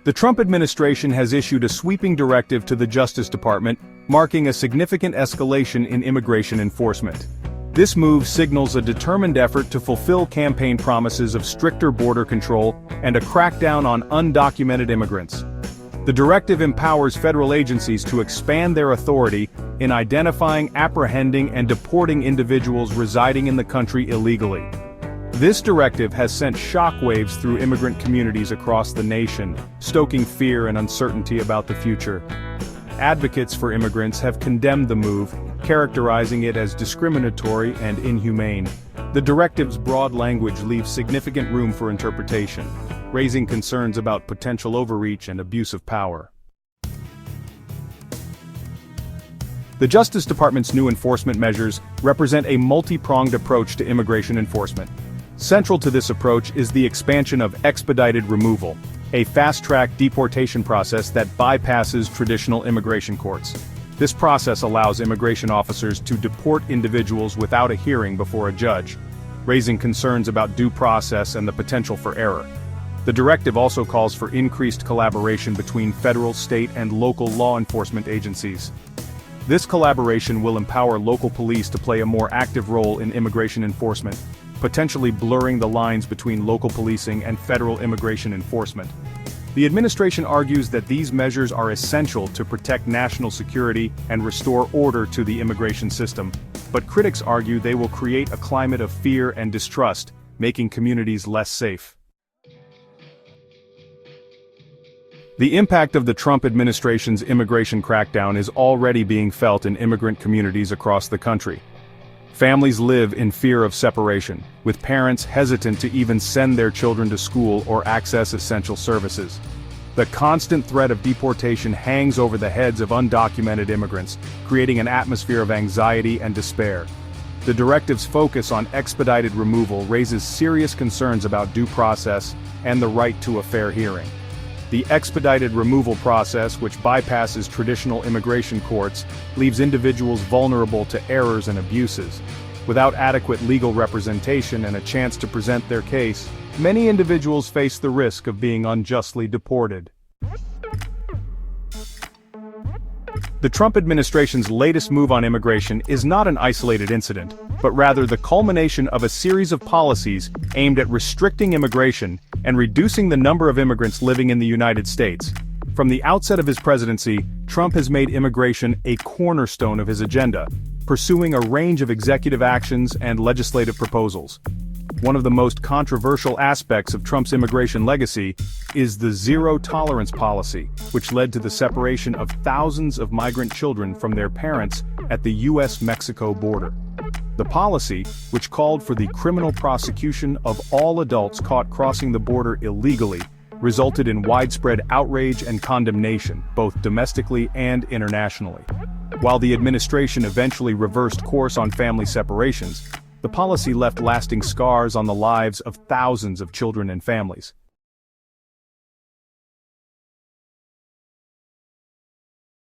The Trump administration has issued a sweeping directive to the Justice Department, marking a significant escalation in immigration enforcement. This move signals a determined effort to fulfill campaign promises of stricter border control and a crackdown on undocumented immigrants. The directive empowers federal agencies to expand their authority in identifying, apprehending, and deporting individuals residing in the country illegally. This directive has sent shockwaves through immigrant communities across the nation, stoking fear and uncertainty about the future. Advocates for immigrants have condemned the move, characterizing it as discriminatory and inhumane. The directive's broad language leaves significant room for interpretation, raising concerns about potential overreach and abuse of power. The Justice Department's new enforcement measures represent a multi-pronged approach to immigration enforcement. Central to this approach is the expansion of expedited removal, a fast-track deportation process that bypasses traditional immigration courts. This process allows immigration officers to deport individuals without a hearing before a judge, raising concerns about due process and the potential for error. The directive also calls for increased collaboration between federal, state, and local law enforcement agencies. This collaboration will empower local police to play a more active role in immigration enforcement, potentially blurring the lines between local policing and federal immigration enforcement. The administration argues that these measures are essential to protect national security and restore order to the immigration system, but critics argue they will create a climate of fear and distrust, making communities less safe. The impact of the Trump administration's immigration crackdown is already being felt in immigrant communities across the country. Families live in fear of separation, with parents hesitant to even send their children to school or access essential services. The constant threat of deportation hangs over the heads of undocumented immigrants, creating an atmosphere of anxiety and despair. The directive's focus on expedited removal raises serious concerns about due process and the right to a fair hearing. The expedited removal process, which bypasses traditional immigration courts, leaves individuals vulnerable to errors and abuses. Without adequate legal representation and a chance to present their case, many individuals face the risk of being unjustly deported. The Trump administration's latest move on immigration is not an isolated incident, but rather the culmination of a series of policies aimed at restricting immigration and reducing the number of immigrants living in the United States. From the outset of his presidency, Trump has made immigration a cornerstone of his agenda, pursuing a range of executive actions and legislative proposals. One of the most controversial aspects of Trump's immigration legacy is the zero-tolerance policy, which led to the separation of thousands of migrant children from their parents at the US-Mexico border. The policy, which called for the criminal prosecution of all adults caught crossing the border illegally, resulted in widespread outrage and condemnation, both domestically and internationally. While the administration eventually reversed course on family separations, the policy left lasting scars on the lives of thousands of children and families.